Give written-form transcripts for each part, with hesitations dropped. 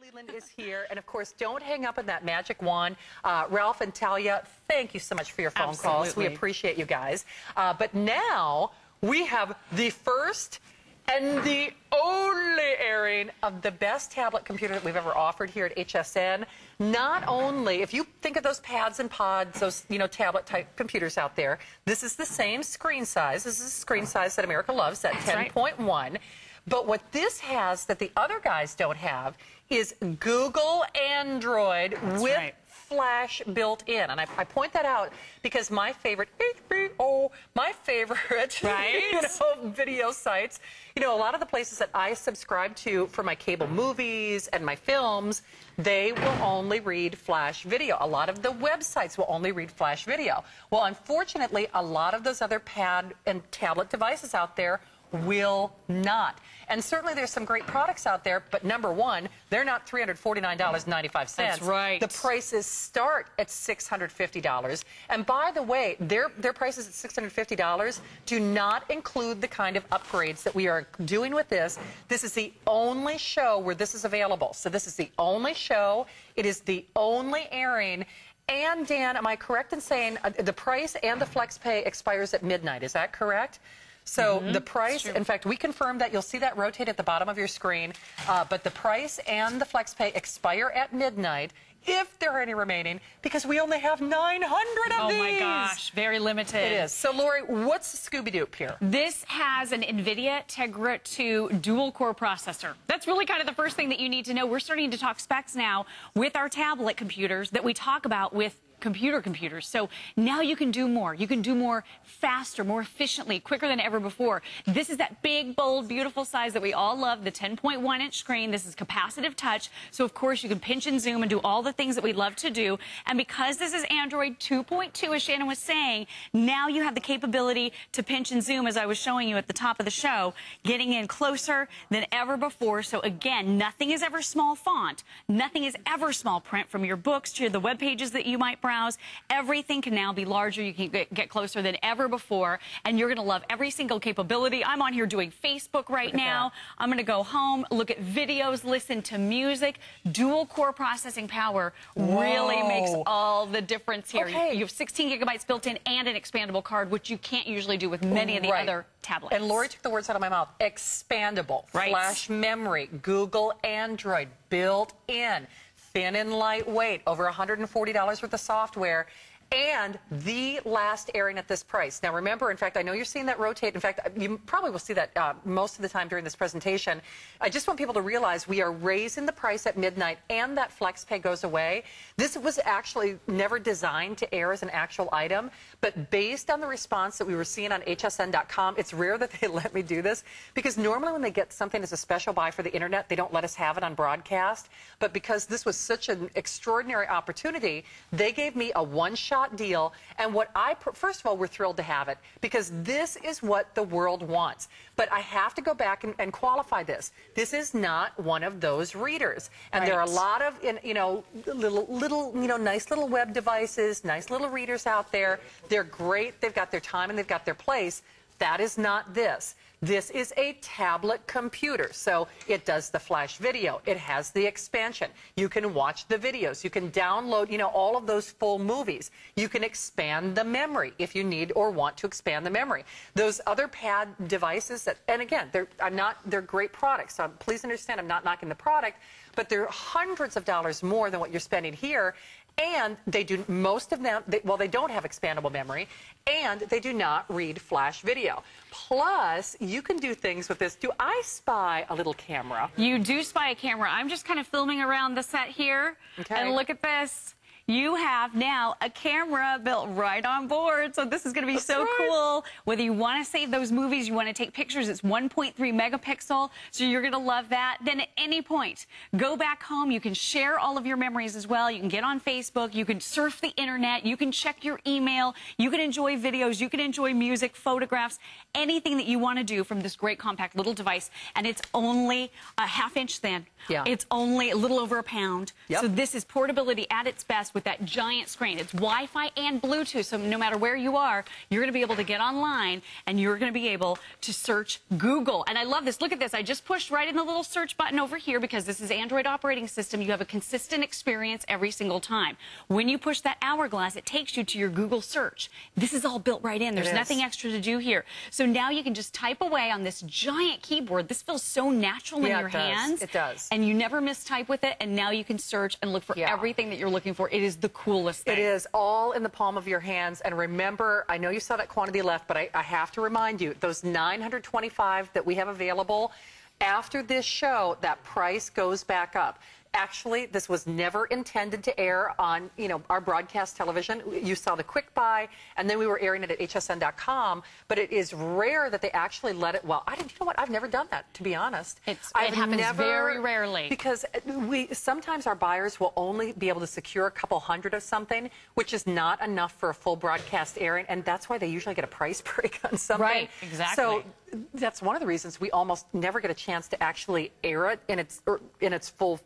Leland is here, and of course, don't hang up on that magic wand. Ralph and Talia, thank you so much for your phone calls. We appreciate you guys. But now we have the first and the only airing of the best tablet computer that we've ever offered here at HSN. Not only, if you think of those pads and pods, those, tablet type computers out there, this is the same screen size. This is the screen size that America loves, that 10.1. Right. But what this has that the other guys don't have is Google Android with Flash built in. And I point that out because my favorite, video sites, a lot of the places that I subscribe to for my cable movies and my films, they will only read Flash video. A lot of the websites will only read Flash video. Well, unfortunately, a lot of those other pad and tablet devices out there will not. And certainly there's some great products out there, but number one, they're not $349.95. That's right. The prices start at $650. And by the way, their prices at $650 do not include the kind of upgrades that we are doing with this. This is the only show where this is available. So this is the only show. It is the only airing. And Dan, am I correct in saying the price and the FlexPay expires at midnight? Is that correct? So the price, in fact, we confirmed that. You'll see that rotate at the bottom of your screen. But the price and the FlexPay expire at midnight, if there are any remaining, because we only have 900 of these. Oh my gosh, very limited. It is. So Lori, what's the Scooby-Doo here? This has an NVIDIA Tegra 2 dual-core processor. That's really kind of the first thing that you need to know. We're starting to talk specs now with our tablet computers that we talk about with computers. So now you can do more. You can do more faster, more efficiently, quicker than ever before. This is that big, bold, beautiful size that we all love, the 10.1-inch screen. This is capacitive touch. So, of course, you can pinch and zoom and do all the things that we love to do. And because this is Android 2.2, as Shannon was saying, now you have the capability to pinch and zoom, as I was showing you at the top of the show, getting in closer than ever before. So, again, nothing is ever small font. Nothing is ever small print, from your books to the web pages that you might browse. Everything can now be larger. You can get closer than ever before, and you're going to love every single capability. I'm on here doing Facebook right now. I'm going to go home, look at videos, listen to music. Dual core processing power really makes all the difference here. You have 16 gigabytes built in and an expandable card, which you can't usually do with many of the other tablets. And Lori took the words out of my mouth. Expandable, flash memory, Google Android built in. Thin and lightweight, over $140 worth of software, and the last airing at this price. Now remember, in fact, I know you're seeing that rotate. In fact, you probably will see that most of the time during this presentation. I just want people to realize we are raising the price at midnight, and that FlexPay goes away. This was actually never designed to air as an actual item, but based on the response that we were seeing on hsn.com, it's rare that they let me do this, because normally when they get something as a special buy for the internet, they don't let us have it on broadcast. But because this was such an extraordinary opportunity, they gave me a one-shot deal. And first of all, we're thrilled to have it, because this is what the world wants. But I have to go back and qualify this. This is not one of those readers. And there are a lot of, nice little web devices, nice little readers out there. They're great. They've got their time and they've got their place. That is not this. This is a tablet computer, so it does the flash video. It has the expansion. You can watch the videos. You can download, all of those full movies. You can expand the memory if you need or want to expand the memory. Those other pad devices and again, they're great products. So please understand, I'm not knocking the product, but they're hundreds of dollars more than what you're spending here. And most of them, they don't have expandable memory, and they do not read flash video. Plus, you can do things with this. Do I spy a little camera? You do spy a camera. I'm just kind of filming around the set here. And look at this. You have now a camera built right on board, so this is going to be so cool. Whether you want to save those movies, you want to take pictures, it's 1.3 megapixel, so you're going to love that. Then at any point, go back home. You can share all of your memories as well. You can get on Facebook. You can surf the internet. You can check your email. You can enjoy videos. You can enjoy music, photographs, anything that you want to do from this great compact little device. And it's only a half-inch thin. It's only a little over a pound. So this is portability at its best. with that giant screen. It's Wi-Fi and Bluetooth, so no matter where you are, you're going to be able to get online and you're going to be able to search Google. And I love this. Look at this. I just pushed right in the little search button over here because this is Android operating system. You have a consistent experience every single time. When you push that hourglass, it takes you to your Google search. This is all built right in. There's nothing extra to do here. So now you can just type away on this giant keyboard. This feels so natural in your hands. It does. And you never mistype with it. And now you can search and look for everything that you're looking for. It is the coolest thing. It is all in the palm of your hands. And remember, I know you saw that quantity left, but I have to remind you, those 925 that we have available, after this show, that price goes back up. Actually, this was never intended to air on, our broadcast television. You saw the quick buy, and then we were airing it at hsn.com. But it is rare that they actually let it. Well, you know what? I've never done that, to be honest. It happens very rarely. Because sometimes our buyers will only be able to secure a couple hundred of something, which is not enough for a full broadcast airing, and that's why they usually get a price break on something. Right, exactly. So that's one of the reasons we almost never get a chance to actually air it in its full,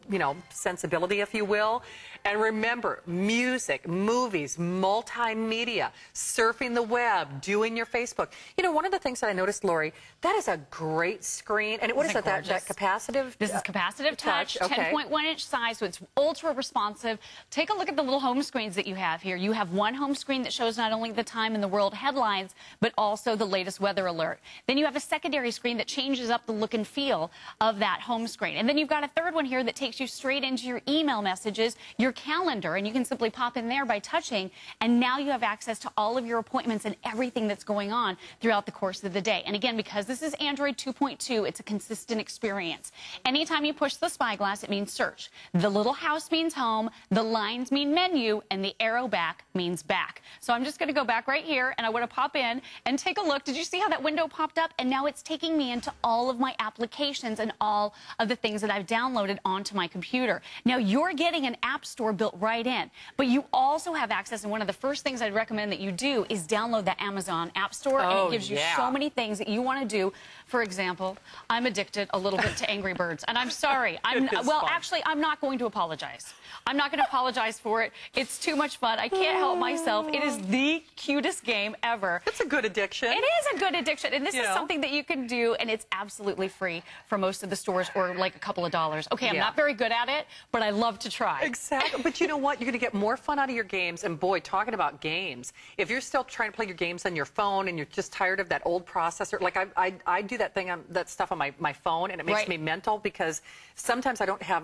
sensibility, if you will. And remember, music, movies, multimedia, surfing the web, doing your Facebook. One of the things that I noticed, Lori, that is a great screen. And what is that capacitive? This is capacitive touch, 10.1-inch size, so it's ultra responsive. Take a look at the little home screens that you have here. You have one home screen that shows not only the time and the world headlines, but also the latest weather alert. Then you have a secondary screen that changes up the look and feel of that home screen. And then you've got a third one here that takes you straight into your email messages, your calendar, and you can simply pop in there by touching, and now you have access to all of your appointments and everything that's going on throughout the course of the day. And again, because this is Android 2.2, it's a consistent experience. Anytime you push the spyglass, it means search. The little house means home, the lines mean menu, and the arrow back means back. So I'm just going to go back right here, and I want to pop in and take a look. Did you see how that window popped up? And now it's taking me into all of my applications and all of the things that I've downloaded onto my computer. Now, you're getting an app store built right in, but you also have access, and one of the first things I'd recommend that you do is download the Amazon App Store, and it gives you so many things that you want to do. For example, I'm addicted a little bit to Angry Birds, and I'm sorry. Actually, I'm not going to apologize. I'm not going to apologize for it. It's too much fun. I can't help myself. It is the cutest game ever. It's a good addiction. It is a good addiction, and this is something that you can do, and it's absolutely free for most of the stores, or like a couple of dollars. Okay, I'm not very good at it, but I love to try. Exactly. But you know what? You're going to get more fun out of your games. And boy, talking about games, if you're still trying to play your games on your phone and you're just tired of that old processor, like I do that stuff on my phone, and it makes me mental because sometimes I don't have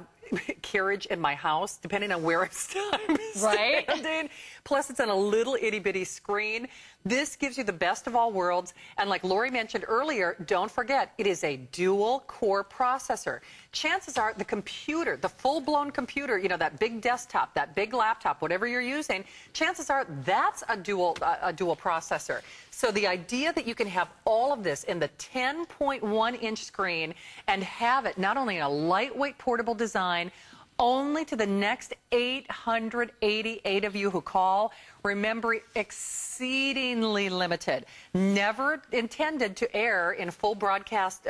carriage in my house, depending on where I'm standing. Plus, it's on a little itty-bitty screen. This gives you the best of all worlds. And like Lori mentioned earlier, don't forget, it is a dual-core processor. Chances are the computer, the full-blown computer, that big desktop, that big laptop, whatever you're using, chances are that's a dual processor. So the idea that you can have all of this in the 10.1-inch screen and have it not only in a lightweight portable design, only to the next 888 of you who call. Remember, exceedingly limited. Never intended to air in a full broadcast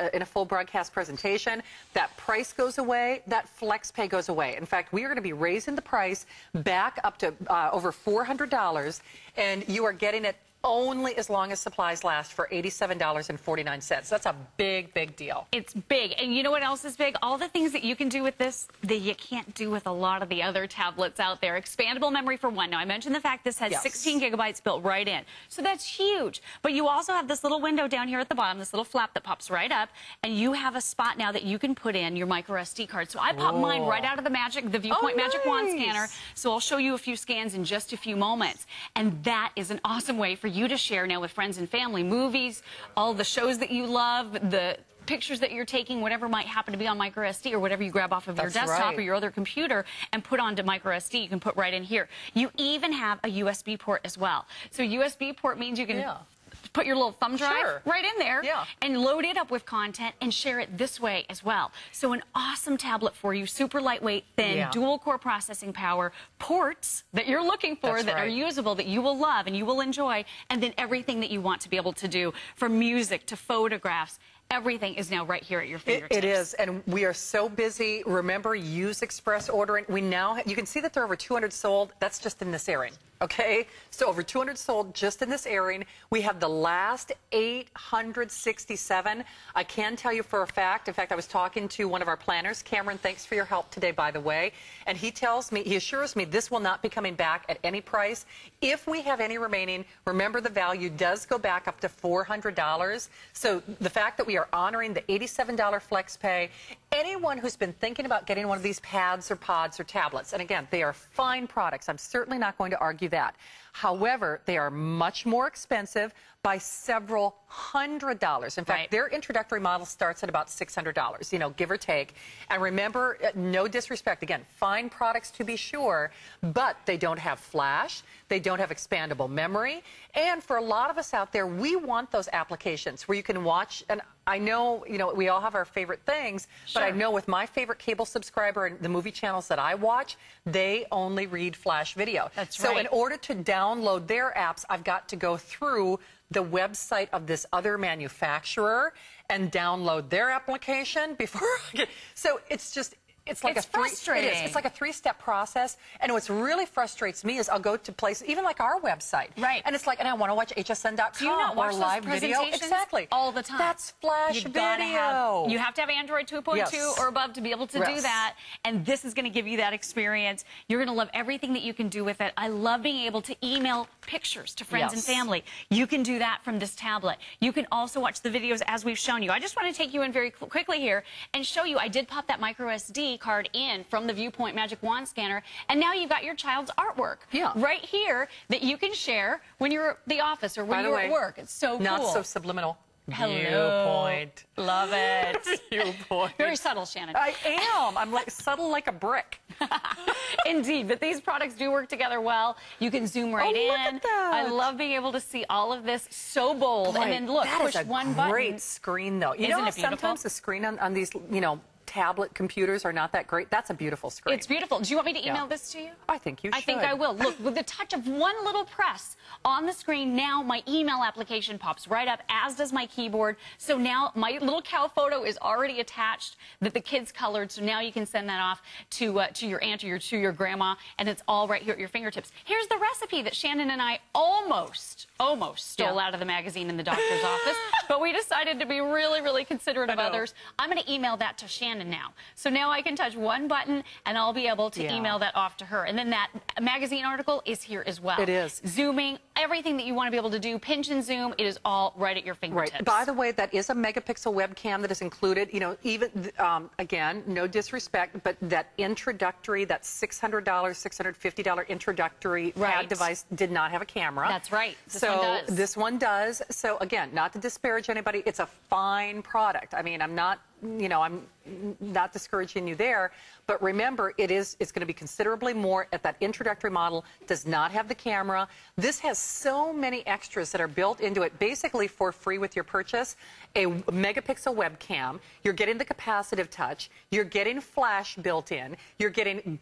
presentation. That price goes away. That flex pay goes away. In fact, we are going to be raising the price back up to over $400, and you are getting it only as long as supplies last for $87.49. That's a big, big deal. It's big. And you know what else is big? All the things that you can do with this that you can't do with a lot of the other tablets out there. Expandable memory for one. Now, I mentioned the fact this has 16 gigabytes built right in. So that's huge. But you also have this little window down here at the bottom, this little flap that pops right up, and you have a spot now that you can put in your micro SD card. So I popped mine right out of the Viewpoint Magic Wand scanner. So I'll show you a few scans in just a few moments. And that is an awesome way for you to share now with friends and family, movies, all the shows that you love, the pictures that you're taking, whatever might happen to be on micro SD or whatever you grab off of your desktop or your other computer and put onto micro SD, you can put right in here. You even have a USB port as well. So USB port means you can put your little thumb drive right in there and load it up with content and share it this way as well. So an awesome tablet for you, super lightweight, thin, dual core processing power, ports that you're looking for that are usable, that you will love and you will enjoy, and then everything that you want to be able to do, from music to photographs, Everything is now right here at your fingertips. It is, and we are so busy. Remember, use express ordering. We now, you can see that there are over 200 sold. That's just in this airing, okay? So over 200 sold just in this airing. We have the last 867. I can tell you for a fact, in fact, I was talking to one of our planners, Cameron, thanks for your help today, by the way, and he tells me, he assures me this will not be coming back at any price. If we have any remaining, remember the value does go back up to $400. So the fact that we are honoring the $87 flex pay, anyone who's been thinking about getting one of these pads or pods or tablets, and again, they are fine products. I'm certainly not going to argue that. However, they are much more expensive by several $100s. In fact, their introductory model starts at about $600, you know, give or take. And remember, no disrespect, again, fine products to be sure, but they don't have flash, they don't have expandable memory, and for a lot of us out there, we want those applications where you can watch, and I know, you know, we all have our favorite things, but I know with my favorite cable subscriber and the movie channels that I watch, they only read flash video. That's so in order to download their apps, I've got to go through the website of this other manufacturer and download their application before I get, so it's just, it's like frustrating. It is. It's like a three-step process. And what's really frustrates me is I'll go to places, even like our website. Right. And it's like, and I want to watch HSN.com. Do you not watch or live those video. presentations Exactly. all the time? That's flash video. You have to have Android 2.2 or above to be able to do that. And this is going to give you that experience. You're going to love everything that you can do with it. I love being able to email pictures to friends and family. You can do that from this tablet. You can also watch the videos as we've shown you. I just want to take you in very quickly here and show you. I did pop that micro SD card in from the Viewpoint Magic Wand scanner, and now you've got your child's artwork right here that you can share when you're at the office or when you're at work. It's so cool. Not so subliminal. Hello. Viewpoint. Love it. Viewpoint. Very subtle, Shannon. I am. I'm like subtle like a brick. Indeed, but these products do work together well. You can zoom right in. Look at that. I love being able to see all of this. So bold. Boy, and then look, push one button. Great screen, though. You know how sometimes the screen on these, you know, tablet computers are not that great? That's a beautiful screen. It's beautiful. Do you want me to email this to you? I think you should. I think I will. Look, with the touch of one little press on the screen, now my email application pops right up, as does my keyboard. So now my little cow photo is already attached that the kids colored. So now you can send that off to your aunt or to your grandma, and it's all right here at your fingertips. Here's the recipe that Shannon and I almost stole out of the magazine in the doctor's office, but we decided to be really, really considerate of others. I'm going to email that to Shannon now. So now I can touch one button and I'll be able to email that off to her. And then that magazine article is here as well. It is. Zooming, everything that you want to be able to do, pinch and zoom, it is all right at your fingertips. Right. By the way, that is a megapixel webcam that is included. You know, even, again, no disrespect, but that introductory, that $600, $650 introductory pad device did not have a camera. That's right. This one does. So again, not to disparage anybody, it's a fine product. I mean, I'm not discouraging you there, but remember, it's going to be considerably more at that introductory model. Does not have the camera. This has so many extras that are built into it, basically for free with your purchase. A megapixel webcam. You're getting the capacitive touch. You're getting flash built in. You're getting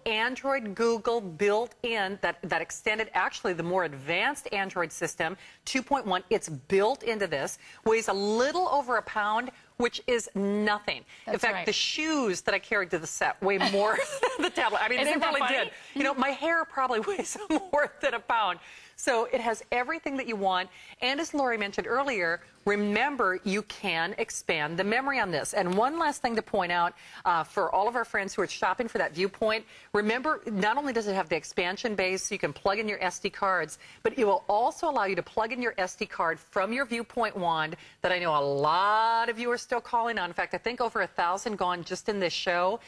Android Google built in, that extended, actually the more advanced Android system, 2.1. It's built into this. Weighs a little over a pound, which is nothing. In fact, the shoes that I carried to the set weigh more than the tablet. I mean, they really did. You know, my hair probably weighs more than a pound. So it has everything that you want. And as Lori mentioned earlier, remember, you can expand the memory on this. And one last thing to point out for all of our friends who are shopping for that Viewpoint, remember, not only does it have the expansion base, so you can plug in your SD cards, but it will also allow you to plug in your SD card from your Viewpoint wand that I know a lot of you are still calling on. In fact, I think over 1,000 gone just in this show.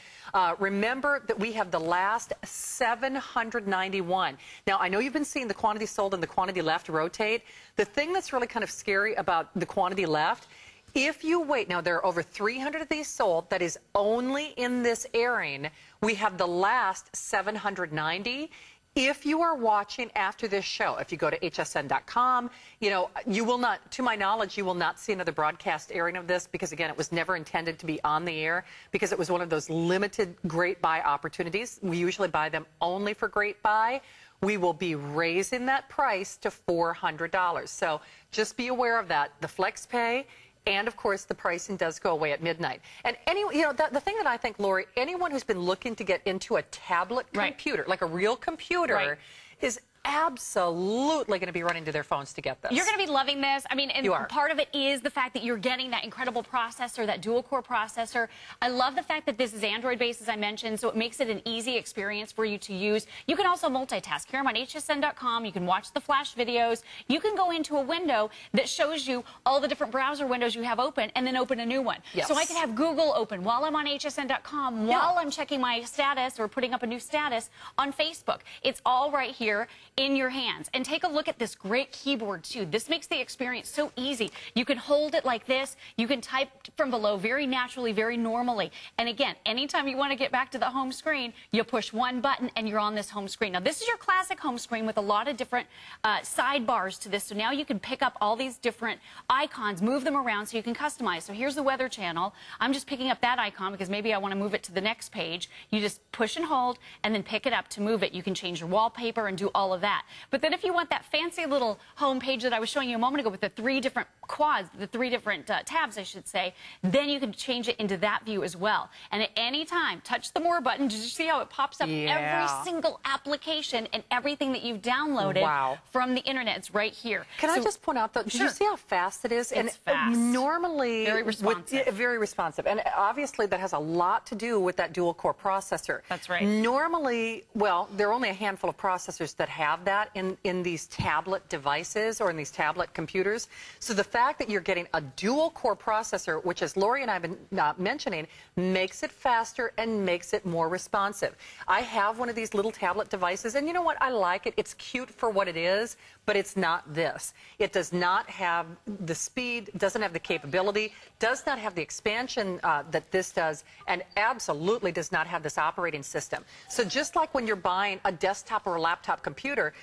Remember that we have the last 791. Now, I know you've been seeing the quantity sold and the quantity left rotate. The thing that's really kind of scary about the quantity left, if you wait, now there are over 300 of these sold, that is only in this airing. We have the last 790. If you are watching after this show, if you go to hsn.com, you know, you will not, to my knowledge, you will not see another broadcast airing of this because, again, it was never intended to be on the air because it was one of those limited great buy opportunities. We usually buy them only for great buy. We will be raising that price to $400. So just be aware of that. The flex pay And of course, the pricing does go away at midnight. And the thing that I think, Lori, anyone who's been looking to get into a tablet computer, like a real computer, is absolutely going to be running to their phones to get this. You're going to be loving this. I mean, and part of it is the fact that you're getting that incredible processor, that dual-core processor. I love the fact that this is Android-based, as I mentioned, so it makes it an easy experience for you to use. You can also multitask. Here I'm on hsn.com. You can watch the Flash videos. You can go into a window that shows you all the different browser windows you have open and then open a new one. Yes. So I can have Google open while I'm on hsn.com, while I'm checking my status or putting up a new status on Facebook. It's all right here in your hands. And take a look at this great keyboard too. This makes the experience so easy. You can hold it like this. You can type from below very naturally, very normally. And again, anytime you want to get back to the home screen, you push one button and you're on this home screen. Now this is your classic home screen with a lot of different sidebars to this. So now you can pick up all these different icons, move them around so you can customize. So here's the Weather Channel. I'm just picking up that icon because maybe I want to move it to the next page. You just push and hold and then pick it up to move it. You can change your wallpaper and do all of that. But then if you want that fancy little home page that I was showing you a moment ago with the three different quads, the three different tabs, I should say, then you can change it into that view as well. And at any time, touch the More button. Did you see how it pops up every single application and everything that you've downloaded from the internet? It's right here. Can I just point out, though, did you see how fast it is? It's fast. Normally, very responsive. Very responsive. And obviously, that has a lot to do with that dual-core processor. That's right. Normally, well, there are only a handful of processors that have that in these tablet devices or in these tablet computers. So the fact that you're getting a dual-core processor, which as Lori and I have been mentioning, makes it faster and makes it more responsive. I have one of these little tablet devices, and you know what? I like it. It's cute for what it is, but it's not this. It does not have the speed, doesn't have the capability, does not have the expansion that this does, and absolutely does not have this operating system. So just like when you're buying a desktop or a laptop computer,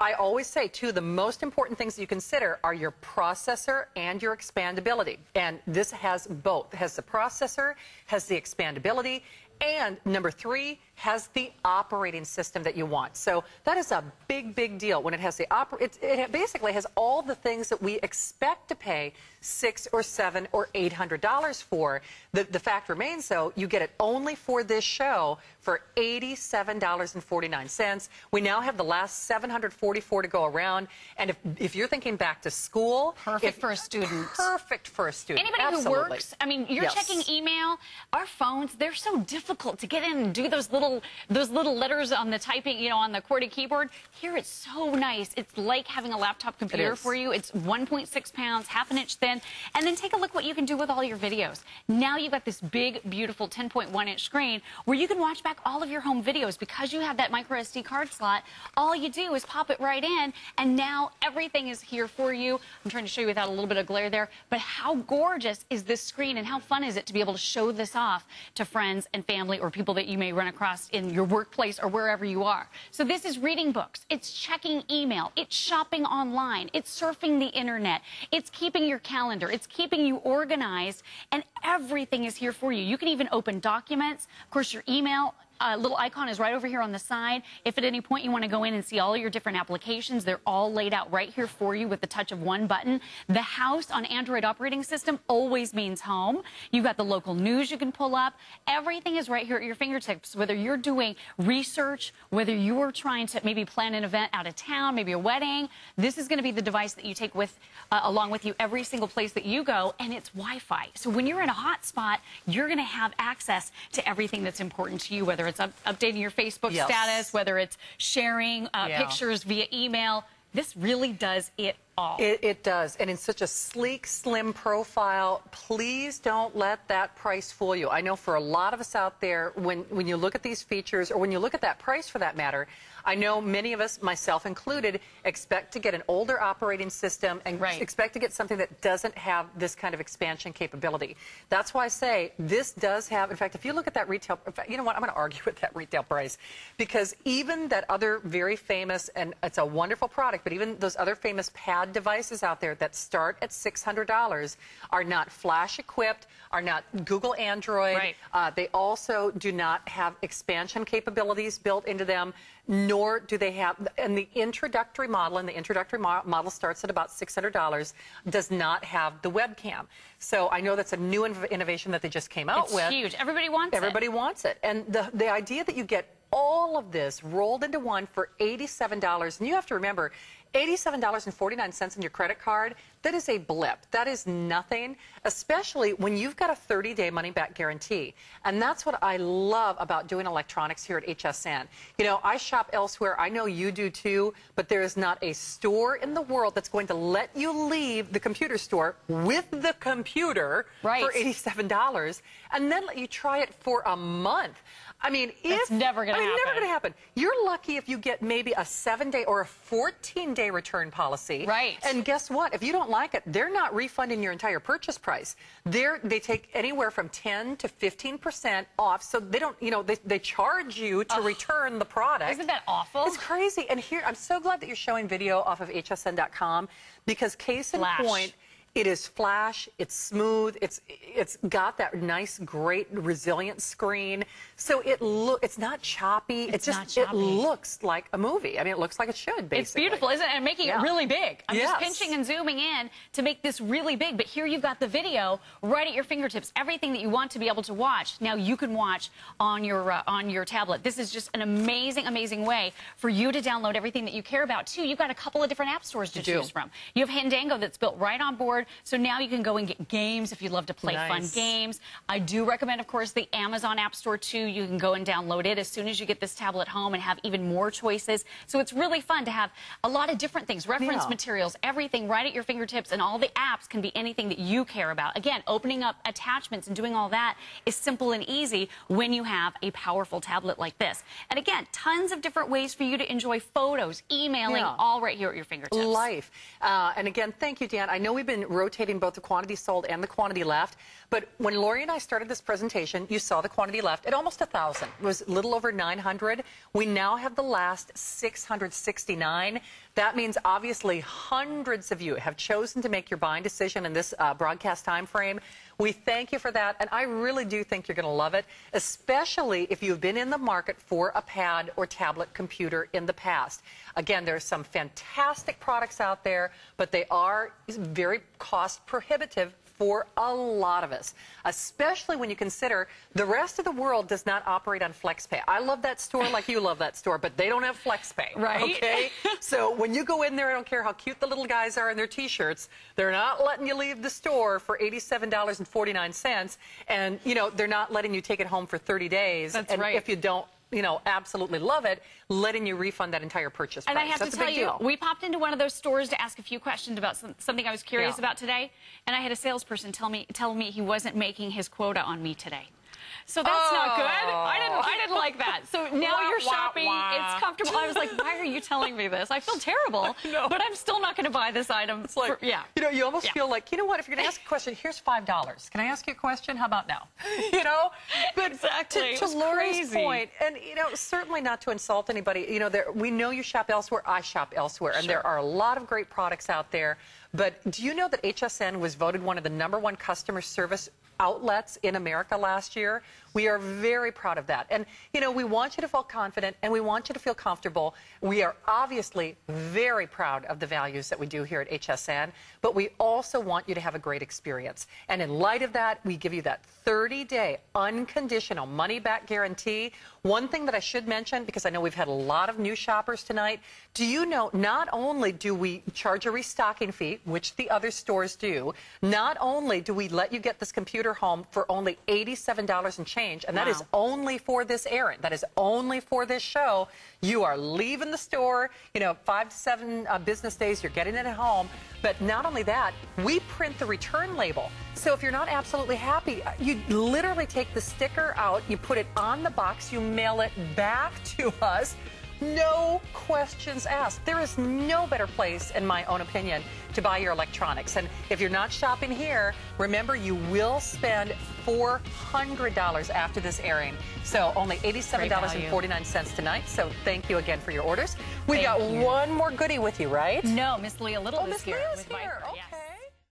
I always say, too, the most important things that you consider are your processor and your expandability. And this has both. It has the processor, has the expandability, and number 3, has the operating system that you want. So that is a big, big deal when it has the it basically has all the things that we expect to pay $600 or $700 or $800 for. The fact remains, though, you get it only for this show for $87.49. We now have the last 744 to go around. And if you're thinking back to school, perfect for a student. Perfect for a student. Anybody who works, I mean, you're checking email. Our phones, they're so difficult to get in and do those little letters on the typing, you know, on the QWERTY keyboard. Here it's so nice. It's like having a laptop computer for you. It's 1.6 pounds, half an inch thin. And then take a look what you can do with all your videos. Now you've got this big, beautiful 10.1 inch screen where you can watch back all of your home videos. Because you have that micro SD card slot, all you do is pop it right in, and now everything is here for you. I'm trying to show you without a little bit of glare there, but how gorgeous is this screen, and how fun is it to be able to show this off to friends and family or people that you may run across in your workplace or wherever you are. So this is reading books, it's checking email, it's shopping online, it's surfing the internet, it's keeping your calendar, it's keeping you organized, and everything is here for you. You can even open documents. Of course, your email little icon is right over here on the side. If at any point you want to go in and see all your different applications, they're all laid out right here for you with the touch of one button. The house on Android operating system always means home. You've got the local news you can pull up. Everything is right here at your fingertips, whether you're doing research, whether you're trying to maybe plan an event out of town, maybe a wedding. This is going to be the device that you take with along with you every single place that you go, and it's Wi-Fi. So when you're in a hot spot, you're going to have access to everything that's important to you, whether it's updating your Facebook status, whether it's sharing pictures via email. This really does it all. It does, and in such a sleek, slim profile. Please don't let that price fool you. I know for a lot of us out there, when you look at these features, or when you look at that price for that matter, I know many of us, myself included, expect to get an older operating system and expect to get something that doesn't have this kind of expansion capability. That's why I say this does have, in fact, if you look at that retail, you know what, I'm going to argue with that retail price, because even that other very famous, and it's a wonderful product, but even those other famous pad had devices out there that start at $600 are not flash equipped, are not Google Android. Right. They also do not have expansion capabilities built into them, nor do they have, and the introductory model, and the introductory model starts at about $600, does not have the webcam. So I know that's a new innovation that they just came out with. It's huge. Everybody wants it. Everybody wants it. And the idea that you get all of this rolled into one for $87, and you have to remember, $87.49 in your credit card, that is a blip. That is nothing, especially when you've got a 30-day money-back guarantee. And that's what I love about doing electronics here at HSN. You know, I shop elsewhere. I know you do too, but there is not a store in the world that's going to let you leave the computer store with the computer for $87 and then let you try it for a month. I mean, it's never going to happen. Never going to happen. You're lucky if you get maybe a 7-day or a 14-day return policy. Right. And guess what? If you don't like it, they're not refunding your entire purchase price. They take anywhere from 10 to 15% off. So they don't, you know, they charge you to return the product. Isn't that awful? It's crazy. And here, I'm so glad that you're showing video off of hsn.com because case in point, it is flash, it's smooth, it's got that nice, great, resilient screen. So it's not choppy. It looks like a movie. I mean, it looks like it should, basically. It's beautiful, isn't it? And making it really big. I'm just Yes. pinching and zooming in to make this really big. But here you've got the video right at your fingertips. Everything that you want to be able to watch, now you can watch on your tablet. This is just an amazing, amazing way for you to download everything that you care about, too. You've got a couple of different app stores to choose from. You have Handango that's built right on board. So now you can go and get games if you'd love to play fun games. I do recommend, of course, the Amazon App Store, too. You can go and download it as soon as you get this tablet home and have even more choices. So it's really fun to have a lot of different things, reference materials, everything right at your fingertips, and all the apps can be anything that you care about. Again, opening up attachments and doing all that is simple and easy when you have a powerful tablet like this. And again, tons of different ways for you to enjoy photos, emailing, all right here at your fingertips. Life. And again, thank you, Dan. I know we've been rotating both the quantity sold and the quantity left, but when Lori and I started this presentation, you saw the quantity left at almost 1,000. It was a little over 900. We now have the last 669. That means obviously hundreds of you have chosen to make your buying decision in this broadcast time frame. We thank you for that, and I really do think you're going to love it, especially if you've been in the market for a pad or tablet computer in the past. Again, there are some fantastic products out there, but they are very cost prohibitive for a lot of us, especially when you consider the rest of the world does not operate on FlexPay. I love that store like you love that store, but they don't have FlexPay. Right. Okay? So when you go in there, I don't care how cute the little guys are in their T-shirts, they're not letting you leave the store for $87.49, and, you know, they're not letting you take it home for 30 days. That's and right. if you don't, you know, absolutely love it, letting you refund that entire purchase price. And I have That's to tell a big you, deal. we popped into one of those stores to ask a few questions about something I was curious about today, and I had a salesperson tell me he wasn't making his quota on me today. So that's not good. I didn't like that. So now you're shopping. It's comfortable. I was like, why are you telling me this? I feel terrible, but I'm still not going to buy this item. It's like, you know, you almost feel like, you know what, if you're going to ask a question, here's $5. Can I ask you a question? How about now? You know? But exactly. To Lori's point, and, you know, certainly not to insult anybody, you know, we know you shop elsewhere. I shop elsewhere. And there are a lot of great products out there. But do you know that HSN was voted one of the #1 customer service outlets in America last year? We are very proud of that. And, you know, we want you to feel confident and we want you to feel comfortable. We are obviously very proud of the values that we do here at HSN, but we also want you to have a great experience. And in light of that, we give you that 30-day unconditional money-back guarantee. One thing that I should mention, because I know we've had a lot of new shoppers tonight, do you know not only do we charge a restocking fee, which the other stores do, not only do we let you get this computer home for only $87 and change, and that is only for this errand. That is only for this show. You are leaving the store, you know, 5 to 7 business days, you're getting it at home. But not only that, we print the return label. So if you're not absolutely happy, you literally take the sticker out, you put it on the box, you mail it back to us. No questions asked. There is no better place, in my own opinion, to buy your electronics. And if you're not shopping here, remember you will spend $400 after this airing. So only $87.49 tonight. So thank you again for your orders. We've got one more goodie with you, right? No, Miss Leah Little is Miss here. Leah's with here. Viper, Okay. yes.